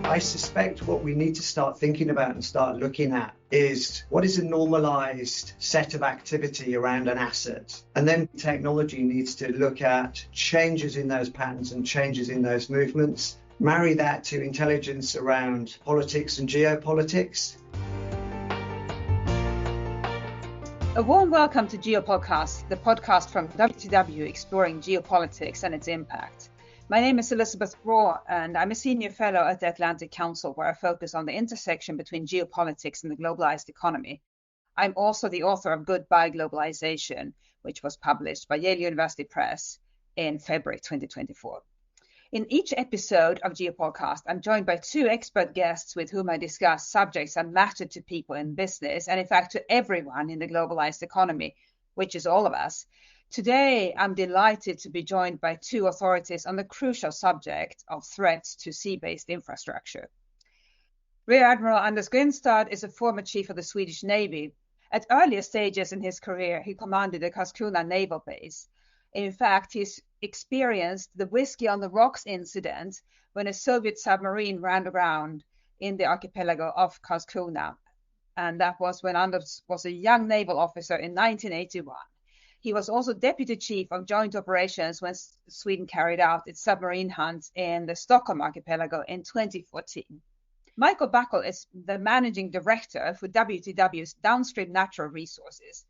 I suspect what we need to start thinking about and start looking at is what is a normalized set of activity around an asset? And then technology needs to look at changes in those patterns and changes in those movements, marry that to intelligence around politics and geopolitics. A warm welcome to GeoPodcast, the podcast from WTW exploring geopolitics and its impact. My name is Elisabeth Braw, and I'm a senior fellow at the Atlantic Council, where I focus on the intersection between geopolitics and the globalized economy. I'm also the author of Goodbye Globalization, which was published by Yale University Press in February 2024. In each episode of GeoPodcast, I'm joined by two expert guests with whom I discuss subjects that matter to people in business, and in fact to everyone in the globalized economy, which is all of us. Today, I'm delighted to be joined by two authorities on the crucial subject of threats to sea-based infrastructure. Rear Admiral Anders Grenstad is a former chief of the Swedish Navy. At earlier stages in his career, he commanded the Karlskrona naval base. In fact, he's experienced the Whiskey on the Rocks incident when a Soviet submarine ran aground in the archipelago of Karlskrona. And that was when Anders was a young naval officer in 1981. He was also deputy chief of joint operations when Sweden carried out its submarine hunts in the Stockholm archipelago in 2014. Michael Buckle is the managing director for WTW's downstream natural resources.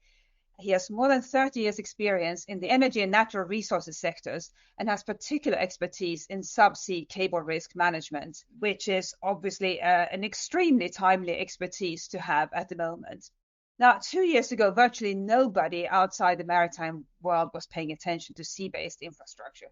He has more than 30 years' experience in the energy and natural resources sectors and has particular expertise in subsea cable risk management, which is obviously an extremely timely expertise to have at the moment. Now, 2 years ago, virtually nobody outside the maritime world was paying attention to sea-based infrastructure.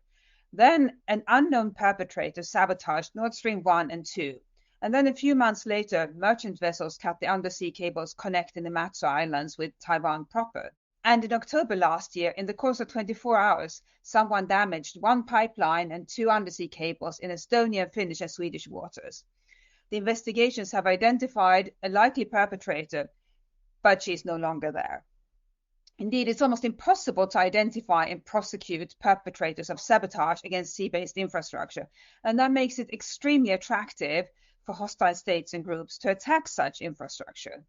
Then an unknown perpetrator sabotaged Nord Stream 1 and 2. And then a few months later, merchant vessels cut the undersea cables connecting the Matsu Islands with Taiwan proper. And in October last year, in the course of 24 hours, someone damaged one pipeline and two undersea cables in Estonian, Finnish and Swedish waters. The investigations have identified a likely perpetrator, but she's no longer there. Indeed, it's almost impossible to identify and prosecute perpetrators of sabotage against sea-based infrastructure. And that makes it extremely attractive for hostile states and groups to attack such infrastructure.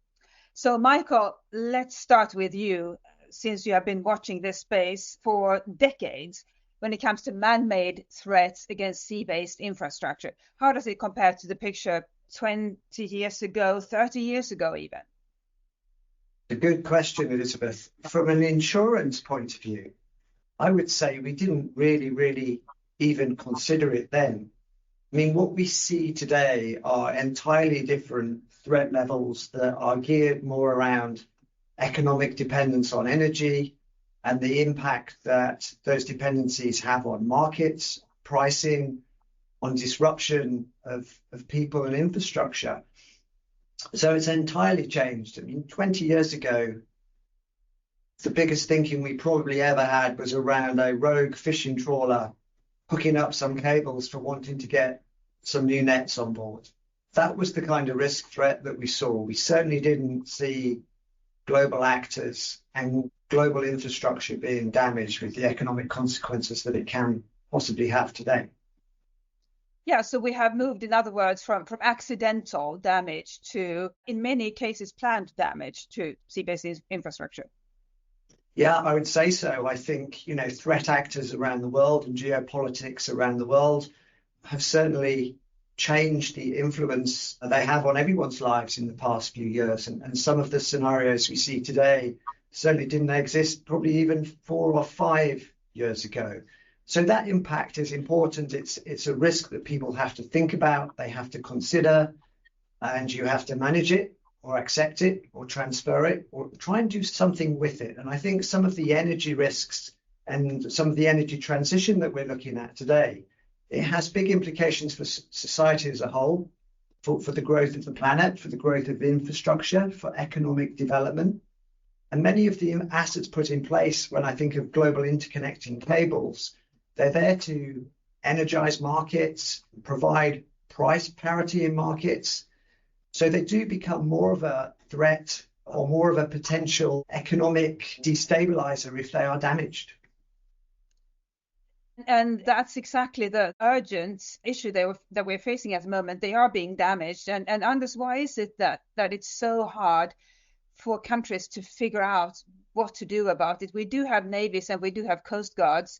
So, Michael, let's start with you, since you have been watching this space for decades when it comes to man-made threats against sea-based infrastructure. How does it compare to the picture 20 years ago, 30 years ago even? A good question, Elisabeth. From an insurance point of view, I would say we didn't really even consider it then. I mean, what we see today are entirely different threat levels that are geared more around economic dependence on energy and the impact that those dependencies have on markets, pricing, on disruption of people and infrastructure. So it's entirely changed. I mean, 20 years ago, the biggest thinking we probably ever had was around a rogue fishing trawler hooking up some cables for wanting to get some new nets on board. That was the kind of risk threat that we saw. We certainly didn't see global actors and global infrastructure being damaged with the economic consequences that it can possibly have today. Yeah, so we have moved, in other words, from accidental damage to, in many cases, planned damage to sea-based infrastructure. Yeah, I would say so. I think, threat actors around the world and geopolitics around the world have certainly changed the influence they have on everyone's lives in the past few years. And some of the scenarios we see today certainly didn't exist probably even 4 or 5 years ago. So that impact is important. It's a risk that people have to think about, they have to consider, and you have to manage it or accept it or transfer it or try and do something with it. And I think some of the energy risks and some of the energy transition that we're looking at today, it has big implications for society as a whole, for the growth of the planet, for the growth of infrastructure, for economic development. And many of the assets put in place, when I think of global interconnecting cables, they're there to energize markets, provide price parity in markets. So they do become more of a threat or more of a potential economic destabilizer if they are damaged. And that's exactly the urgent issue that we're facing at the moment. They are being damaged. And Anders, why is it that it's so hard for countries to figure out what to do about it? We do have navies and we do have coast guards.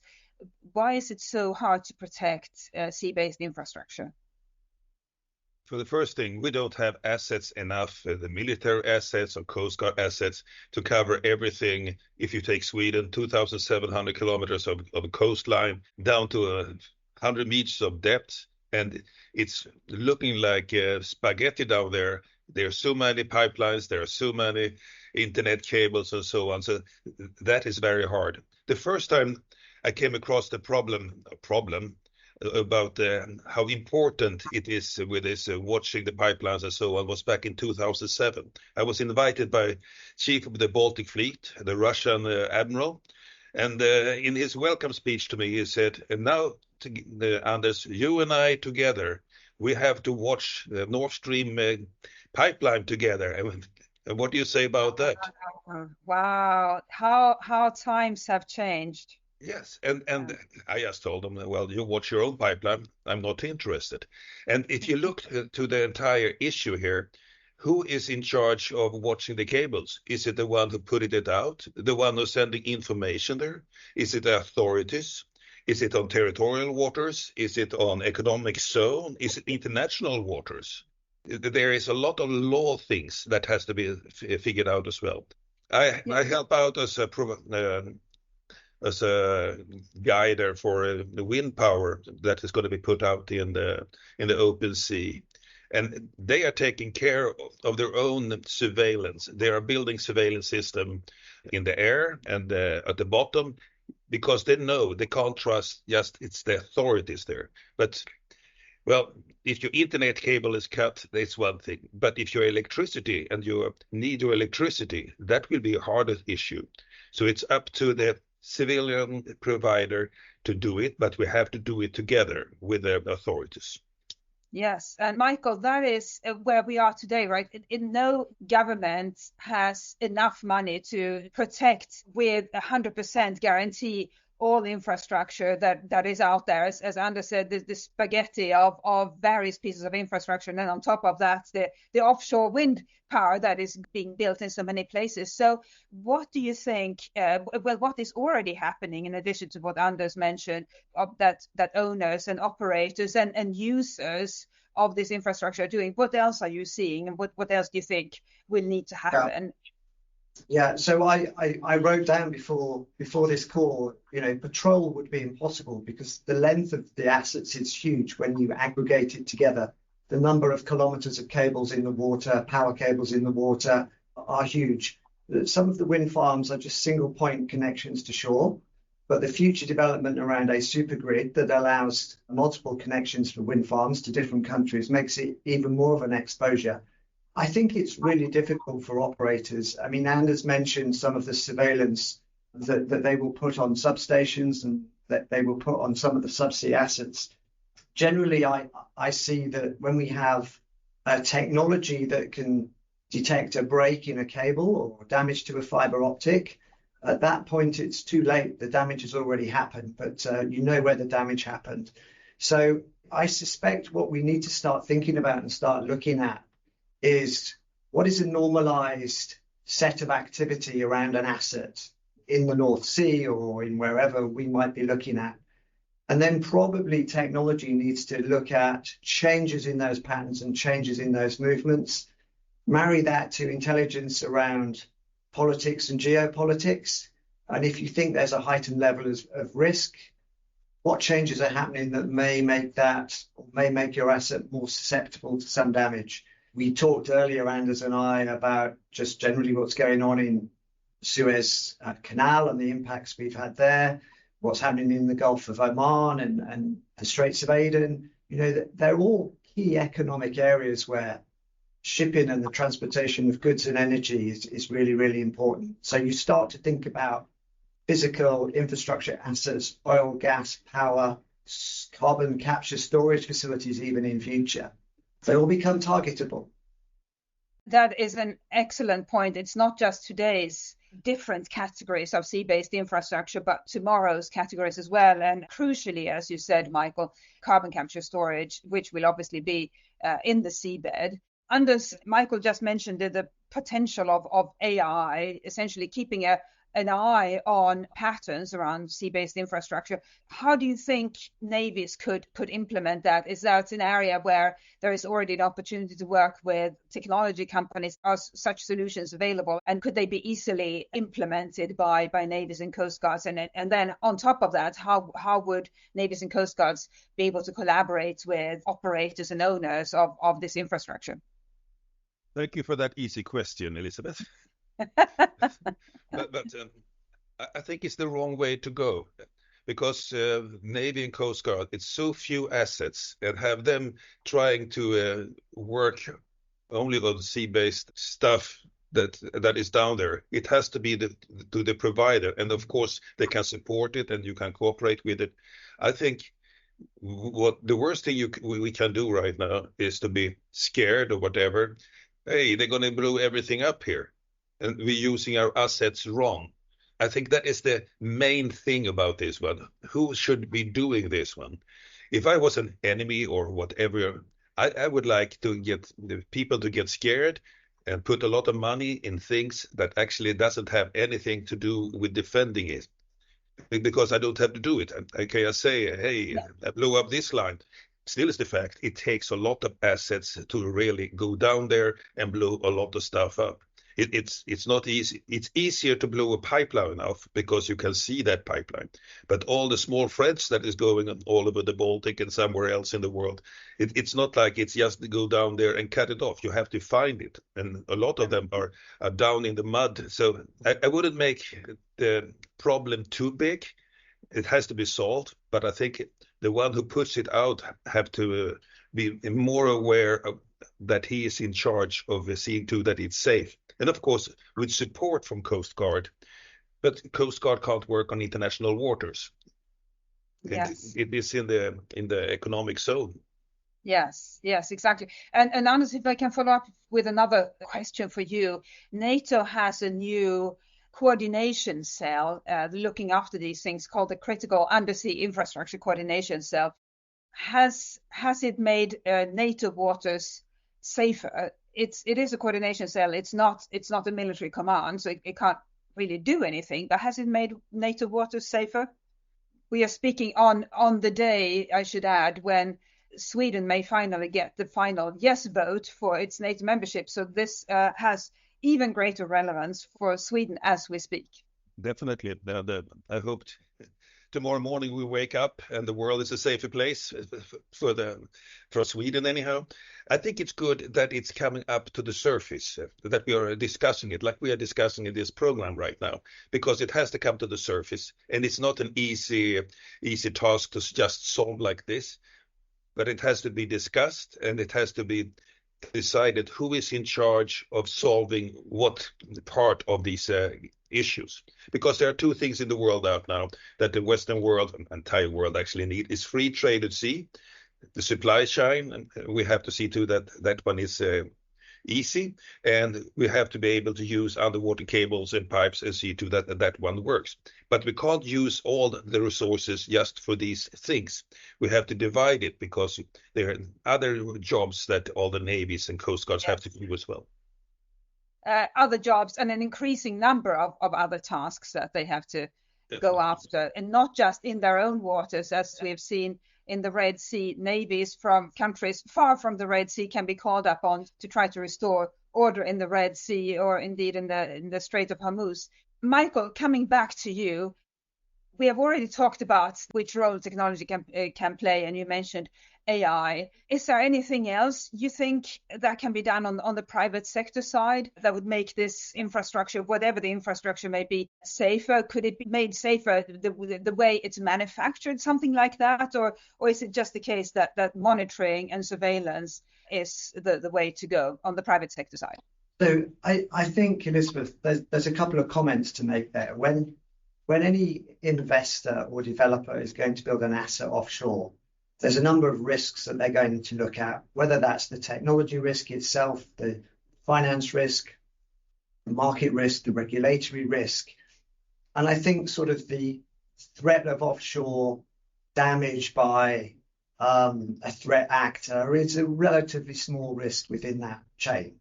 Why is it so hard to protect sea-based infrastructure? For the first thing, we don't have assets enough, the military assets or Coast Guard assets, to cover everything. If you take Sweden, 2,700 kilometers of coastline down to 100 meters of depth, and it's looking like spaghetti down there. There are so many pipelines, there are so many internet cables and so on. So that is very hard. The first time I came across the problem about how important it is with this watching the pipelines and so on was back in 2007. I was invited by Chief of the Baltic Fleet, the Russian Admiral, and in his welcome speech to me, he said, and now, Anders, you and I together, we have to watch the Nord Stream pipeline together. And what do you say about that? Wow, how times have changed. Yes, and I just told them, well, you watch your own pipeline. I'm not interested. And if you look to the entire issue here, who is in charge of watching the cables? Is it the one who put it out? The one who's sending information there? Is it the authorities? Is it on territorial waters? Is it on economic zone? Is it international waters? There is a lot of law things that has to be figured out as well. I help out as a guider for the wind power that is going to be put out in the open sea. And they are taking care of their own surveillance. They are building surveillance system in the air and at the bottom, because they know they can't trust just it's the authorities there. But well, if your internet cable is cut, that's one thing. But if your electricity and you need your electricity, that will be a harder issue. So it's up to the civilian provider to do it, but we have to do it together with the authorities. Yes, and Michael, that is where we are today, right? No government has enough money to protect with 100% guarantee all infrastructure that is out there. As Anders said, the spaghetti of various pieces of infrastructure, and then on top of that, the offshore wind power that is being built in so many places. So what do you think, what is already happening in addition to what Anders mentioned, of that owners and operators and users of this infrastructure are doing? What else are you seeing, and what else do you think will need to happen? Yeah, so I wrote down before this call, patrol would be impossible because the length of the assets is huge when you aggregate it together. The number of kilometers of cables in the water, power cables in the water are huge. Some of the wind farms are just single point connections to shore, but the future development around a supergrid that allows multiple connections for wind farms to different countries makes it even more of an exposure. I think it's really difficult for operators. I mean, Anders mentioned some of the surveillance that they will put on substations and that they will put on some of the subsea assets. Generally, I see that when we have a technology that can detect a break in a cable or damage to a fiber optic, at that point, it's too late. The damage has already happened, but you know where the damage happened. So I suspect what we need to start thinking about and start looking at is what is a normalized set of activity around an asset in the North Sea or in wherever we might be looking at. And then probably technology needs to look at changes in those patterns and changes in those movements, marry that to intelligence around politics and geopolitics. And if you think there's a heightened level of risk, what changes are happening that may make your asset more susceptible to some damage? We talked earlier, Anders and I, about just generally what's going on in Suez Canal and the impacts we've had there, what's happening in the Gulf of Oman and the Straits of Aden. They're all key economic areas where shipping and the transportation of goods and energy is really, really important. So you start to think about physical infrastructure assets, oil, gas, power, carbon capture storage facilities, even in future. They all become targetable. That is an excellent point. It's not just today's different categories of sea-based infrastructure, but tomorrow's categories as well. And crucially, as you said, Michael, carbon capture storage, which will obviously be in the seabed. Anders, Michael just mentioned the potential of AI, essentially keeping an eye on patterns around sea-based infrastructure. How do you think navies could implement that? Is that an area where there is already an opportunity to work with technology companies? Are such solutions available? And could they be easily implemented by navies and coast guards? And then on top of that, how would navies and coast guards be able to collaborate with operators and owners of this infrastructure? Thank you for that easy question, Elisabeth. But I think it's the wrong way to go, because Navy and Coast Guard, it's so few assets, and have them trying to work only on sea-based stuff that is down there. It has to be to the provider, and of course they can support it and you can cooperate with it. I think what the worst thing we can do right now is to be scared or whatever. Hey, they're going to blow everything up here, and we're using our assets wrong. I think that is the main thing about this one. Who should be doing this one? If I was an enemy or whatever, I would like to get the people to get scared and put a lot of money in things that actually doesn't have anything to do with defending it. Because I don't have to do it. Okay, I say, hey, I blew up this line. Still is the fact it takes a lot of assets to really go down there and blow a lot of stuff up. It's not easy. It's easier to blow a pipeline off because you can see that pipeline. But all the small threads that is going on all over the Baltic and somewhere else in the world, it's not like it's just to go down there and cut it off. You have to find it. And a lot of them are down in the mud. So I wouldn't make the problem too big. It has to be solved. But I think the one who puts it out have to be more aware of that he is in charge of seeing to that it's safe. And of course, with support from Coast Guard. But Coast Guard can't work on international waters. Yes. It is in the economic zone. Yes, exactly. And Anders, if I can follow up with another question for you. NATO has a new coordination cell looking after these things called the Critical Undersea Infrastructure Coordination Cell. Has it made NATO waters safer? It is a coordination cell. It's not a military command, so it can't really do anything. But has it made NATO waters safer? We are speaking on the day, I should add, when Sweden may finally get the final yes vote for its NATO membership. So this has even greater relevance for Sweden as we speak. Definitely. I hope tomorrow morning we wake up and the world is a safer place for Sweden anyhow. I think it's good that it's coming up to the surface, that we are discussing it like we are discussing in this program right now, because it has to come to the surface, and it's not an easy task to just solve like this, but it has to be discussed and it has to be decided who is in charge of solving what part of these issues. Because there are two things in the world out now that the Western world, and entire world actually need, is free trade at sea, the supply chain, and we have to see to that one is easy, and we have to be able to use underwater cables and pipes and see to that one works. But we can't use all the resources just for these things. We have to divide it because there are other jobs that all the navies and coast guards have to do as well. Other jobs and an increasing number of other tasks that they have to go after, and not just in their own waters, as we've seen in the Red Sea. Navies from countries far from the Red Sea can be called upon to try to restore order in the Red Sea, or indeed in the Strait of Hormuz. Michael, coming back to you, we have already talked about which role technology can play, and you mentioned AI. Is there anything else you think that can be done on the private sector side that would make this infrastructure, whatever the infrastructure may be, safer? Could it be made safer the way it's manufactured, something like that? Or is it just the case that monitoring and surveillance is the way to go on the private sector side? So I think, Elisabeth, there's a couple of comments to make there. When any investor or developer is going to build an asset offshore, there's a number of risks that they're going to look at, whether that's the technology risk itself, the finance risk, the market risk, the regulatory risk. And I think sort of the threat of offshore damage by a threat actor is a relatively small risk within that chain.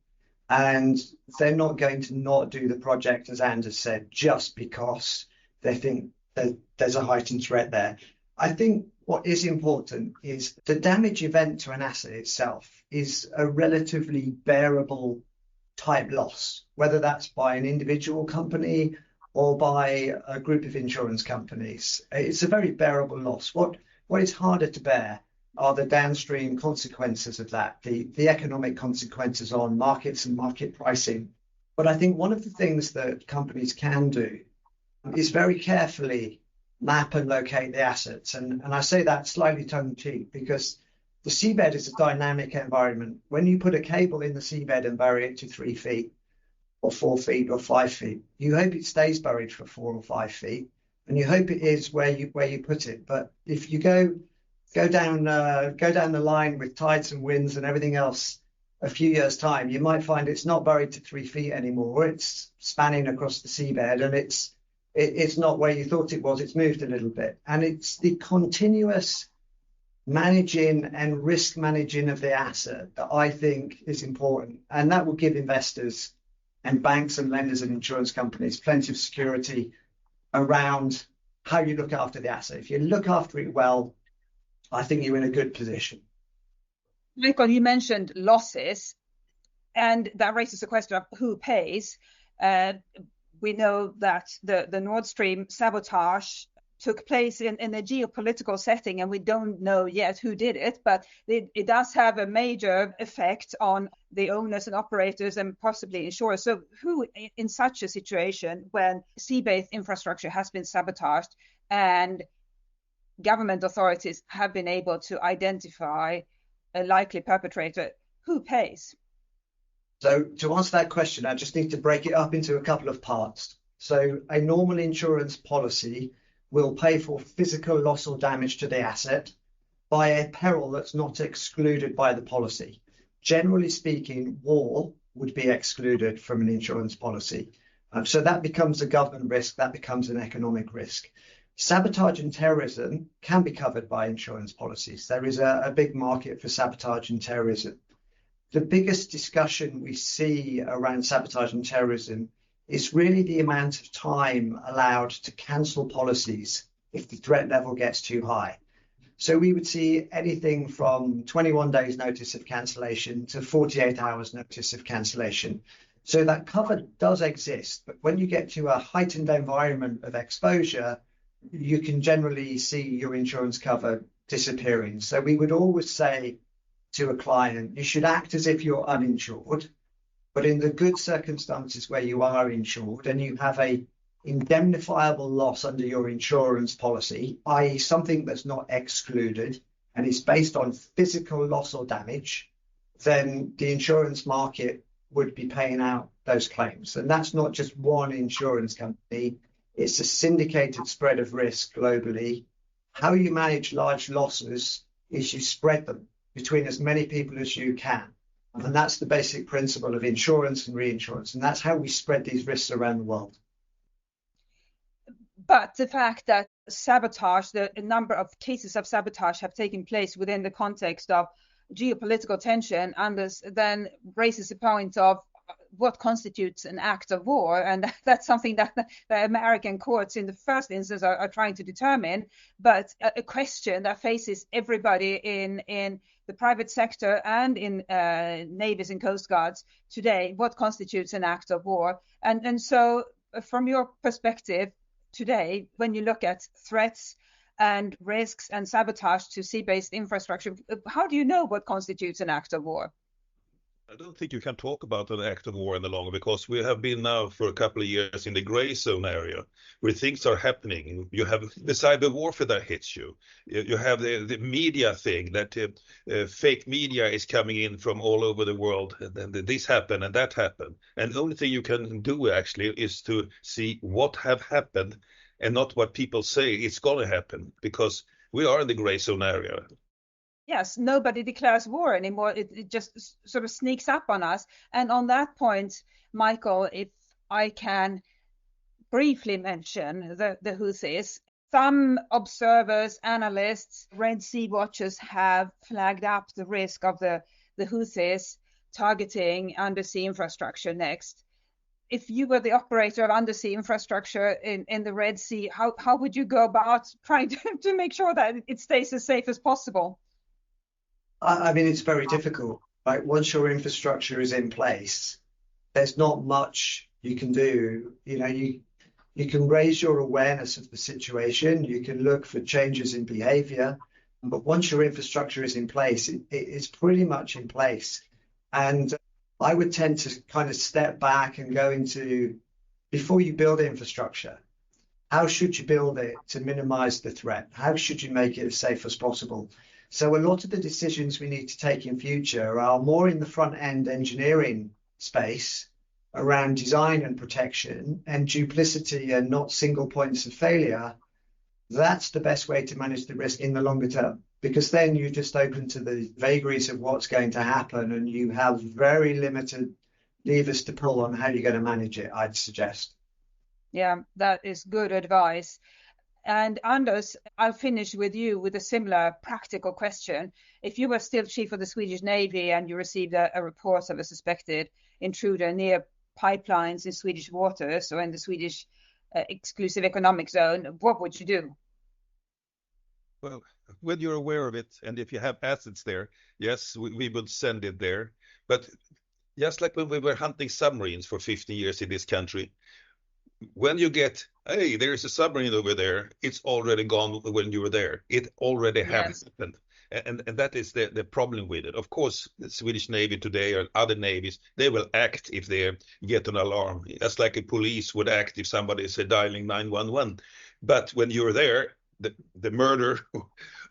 And they're not going to not do the project, as Anders said, just because they think that there's a heightened threat there. I think what is important is the damage event to an asset itself is a relatively bearable type loss, whether that's by an individual company or by a group of insurance companies. It's a very bearable loss. What is harder to bear are the downstream consequences of that, the economic consequences on markets and market pricing. But I think one of the things that companies can do is very carefully map and locate the assets. And I say that slightly tongue-in-cheek because the seabed is a dynamic environment. When you put a cable in the seabed and bury it to 3 feet or 4 feet or 5 feet, you hope it stays buried for 4 or 5 feet, and you hope it is where you put it. But if you go down the line with tides and winds and everything else a few years' time, you might find it's not buried to 3 feet anymore. It's spanning across the seabed, and it's not where you thought it was. It's moved a little bit. And it's the continuous managing and risk managing of the asset that I think is important. And that will give investors and banks and lenders and insurance companies plenty of security around how you look after the asset. If you look after it well, I think you're in a good position. Michael, you mentioned losses, and that raises the question of who pays. We know that the Nord Stream sabotage took place in a geopolitical setting, and we don't know yet who did it, but it does have a major effect on the owners and operators and possibly insurers. So who, in such a situation, when sea-based infrastructure has been sabotaged and government authorities have been able to identify a likely perpetrator, who pays? So to answer that question, I just need to break it up into a couple of parts. So a normal insurance policy will pay for physical loss or damage to the asset by a peril that's not excluded by the policy. Generally speaking, war would be excluded from an insurance policy. So that becomes a government risk, that becomes an economic risk. Sabotage and terrorism can be covered by insurance policies. There is a big market for sabotage and terrorism. The biggest discussion we see around sabotage and terrorism is really the amount of time allowed to cancel policies if the threat level gets too high. So we would see anything from 21 days notice of cancellation to 48 hours notice of cancellation. So that cover does exist, but when you get to a heightened environment of exposure, you can generally see your insurance cover disappearing. So we would always say to a client, you should act as if you're uninsured, but in the good circumstances where you are insured and you have a indemnifiable loss under your insurance policy, i.e. something that's not excluded and is based on physical loss or damage, then the insurance market would be paying out those claims. And that's not just one insurance company. It's a syndicated spread of risk globally. How you manage large losses is you spread them between as many people as you can. And that's the basic principle of insurance and reinsurance. And that's how we spread these risks around the world. But the fact that sabotage, the number of cases of sabotage have taken place within the context of geopolitical tension, and this then raises the point of what constitutes an act of war. And that's something that the American courts in the first instance are trying to determine, but a question that faces everybody in the private sector and in navies and coast guards today: what constitutes an act of war? And so from your perspective today, when you look at threats and risks and sabotage to sea-based infrastructure, how do you know what constitutes an act of war? I don't think you can talk about an act of war any longer, because we have been now for a couple of years in the gray zone area where things are happening. You have the cyber warfare that hits you. You have the media thing that fake media is coming in from all over the world. And this happened and that happened. And the only thing you can do actually is to see what have happened and not what people say it's going to happen, because we are in the gray zone area. Yes, nobody declares war anymore. It just sort of sneaks up on us. And on that point, Michael, if I can briefly mention the Houthis, some observers, analysts, Red Sea watchers have flagged up the risk of the Houthis targeting undersea infrastructure next. If you were the operator of undersea infrastructure in the Red Sea, how would you go about trying to make sure that it stays as safe as possible? I mean, it's very difficult. Right? Once your infrastructure is in place, there's not much you can do. You can raise your awareness of the situation. You can look for changes in behavior. But once your infrastructure is in place, it's pretty much in place. And I would tend to kind of step back and go into, before you build infrastructure, how should you build it to minimize the threat? How should you make it as safe as possible? So a lot of the decisions we need to take in future are more in the front end engineering space around design and protection and duplicity and not single points of failure. That's the best way to manage the risk in the longer term, because then you're just open to the vagaries of what's going to happen and you have very limited levers to pull on how you're going to manage it, I'd suggest. Yeah, that is good advice. And Anders, I'll finish with you with a similar practical question. If you were still chief of the Swedish Navy and you received a report of a suspected intruder near pipelines in Swedish waters or in the Swedish exclusive economic zone, what would you do? Well, when you're aware of it, and if you have assets there, yes, we would send it there. But just like when we were hunting submarines for 50 years in this country, when you get, hey, there's a submarine over there, it's already gone when you were there. It already Yes. happened. And that is the problem with it. Of course, the Swedish Navy today or other navies, they will act if they get an alarm, just like a police would act if somebody is dialing 911. But when you're there, the murder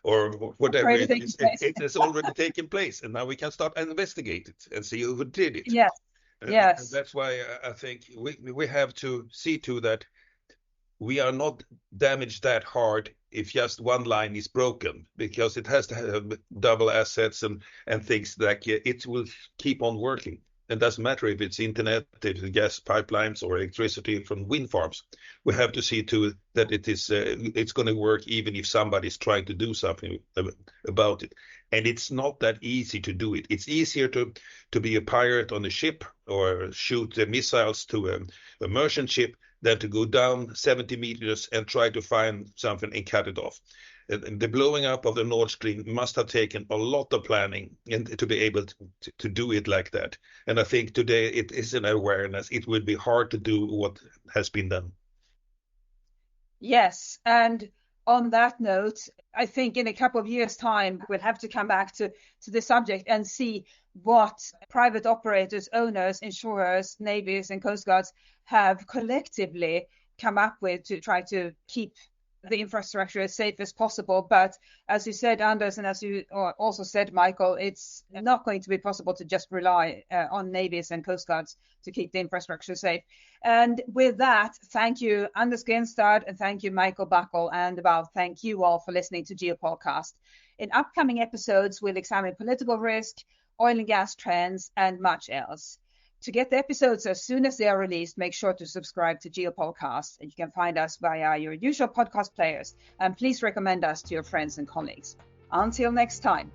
or whatever it has already taken place. And now we can start and investigate it and see who did it. Yes. And Yes. that's why I think we have to see to that we are not damaged that hard if just one line is broken, because it has to have double assets and things like it will keep on working. It doesn't matter if it's internet, if it's gas pipelines or electricity from wind farms. We have to see to that it's going to work even if somebody's trying to do something about it. And it's not that easy to do it. It's easier to be a pirate on a ship or shoot missiles to a merchant ship than to go down 70 meters and try to find something and cut it off. And the blowing up of the Nord Stream must have taken a lot of planning and to be able to do it like that. And I think today it is an awareness. It would be hard to do what has been done. Yes. And on that note, I think in a couple of years' time, we'll have to come back to the subject and see what private operators, owners, insurers, navies, and coast guards have collectively come up with to try to keep the infrastructure as safe as possible. But as you said, Anders, and as you also said, Michael, it's not going to be possible to just rely on navies and coast guards to keep the infrastructure safe. And with that, thank you, Anders Grenstad, and thank you, Michael Buckle, and thank you all for listening to GeoPodcast. In upcoming episodes, we'll examine political risk, oil and gas trends, and much else. To get the episodes as soon as they are released, make sure to subscribe to GeoPodcast, and you can find us via your usual podcast players. And please recommend us to your friends and colleagues. Until next time.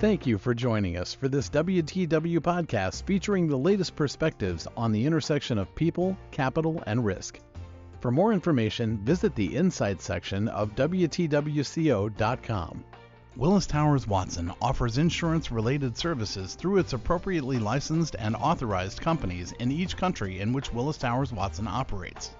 Thank you for joining us for this WTW podcast featuring the latest perspectives on the intersection of people, capital, and risk. For more information, visit the Insights section of WTWCO.com. Willis Towers Watson offers insurance-related services through its appropriately licensed and authorized companies in each country in which Willis Towers Watson operates.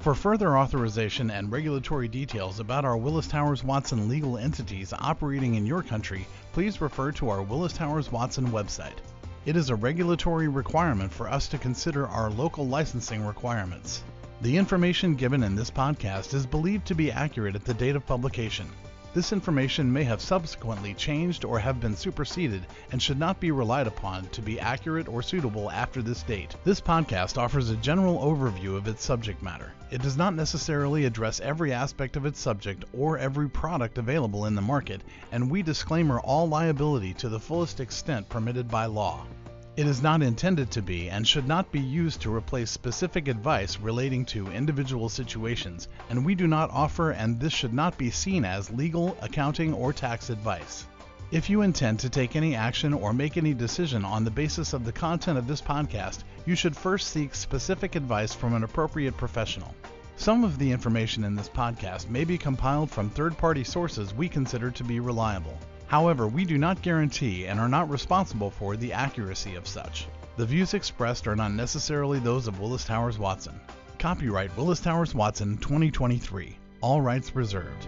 For further authorization and regulatory details about our Willis Towers Watson legal entities operating in your country, please refer to our Willis Towers Watson website. It is a regulatory requirement for us to consider our local licensing requirements. The information given in this podcast is believed to be accurate at the date of publication. This information may have subsequently changed or have been superseded and should not be relied upon to be accurate or suitable after this date. This podcast offers a general overview of its subject matter. It does not necessarily address every aspect of its subject or every product available in the market, and we disclaimer all liability to the fullest extent permitted by law. It is not intended to be and should not be used to replace specific advice relating to individual situations, and we do not offer, and this should not be seen as, legal, accounting, or tax advice. If you intend to take any action or make any decision on the basis of the content of this podcast, you should first seek specific advice from an appropriate professional. Some of the information in this podcast may be compiled from third-party sources we consider to be reliable. However, we do not guarantee and are not responsible for the accuracy of such. The views expressed are not necessarily those of Willis Towers Watson. Copyright Willis Towers Watson 2023. All rights reserved.